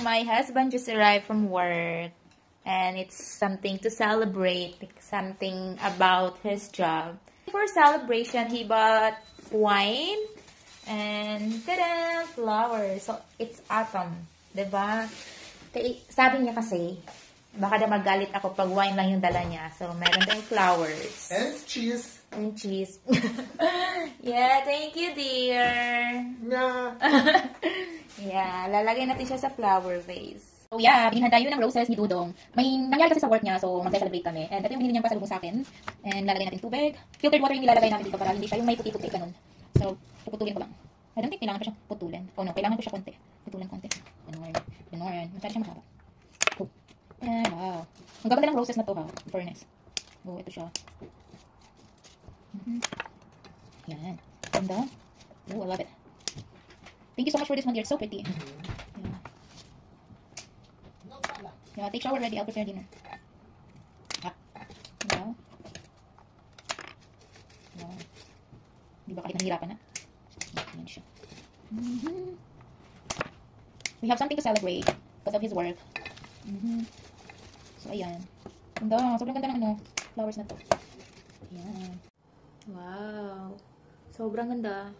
my husband just arrived from work. And it's something to celebrate. Something about his job. For celebration, he bought wine. And, tada! Flowers. So, it's autumn. Diba? Sabi niya kasi, baka na magalit ako pag wine lang yung dala niya. So, meron tayong flowers. And cheese. And cheese. Yeah, thank you, dear. Yeah. Yeah, lalagay natin siya sa flower vase. So yeah, binilhan tayo ng roses ni Dudong. May nangyari kasi sa work niya, so mag-celebrate kami. And ito yung binili niyang pasalubong sa akin. And lalagay natin tubig. Filtered water yung nilalagay namin dito para hindi siya yung may puti-puti ganun. So, puputulin ko lang. I don't think kailangan ko siyang putulin. Oh no, kailangan ko siya konti. Putulin konti. Ganun. Masyari siyang mahaba. Oh. Yeah, wow. Ang gaganda ng roses na to ha. Fairness. Oh, ito siya. Yan. Ganda. Oh, I love it. Thank you so much for this one, dear. It's so pretty. Yeah, take shower ready. I'll prepare dinner. Wow. Wow. Di ba kahit nahihirapan na? Yan siya. We have something to celebrate because of his work. So, ayan. Ganda. Sobrang ganda ng ano, flowers na to. Ayan. Wow. Sobrang ganda.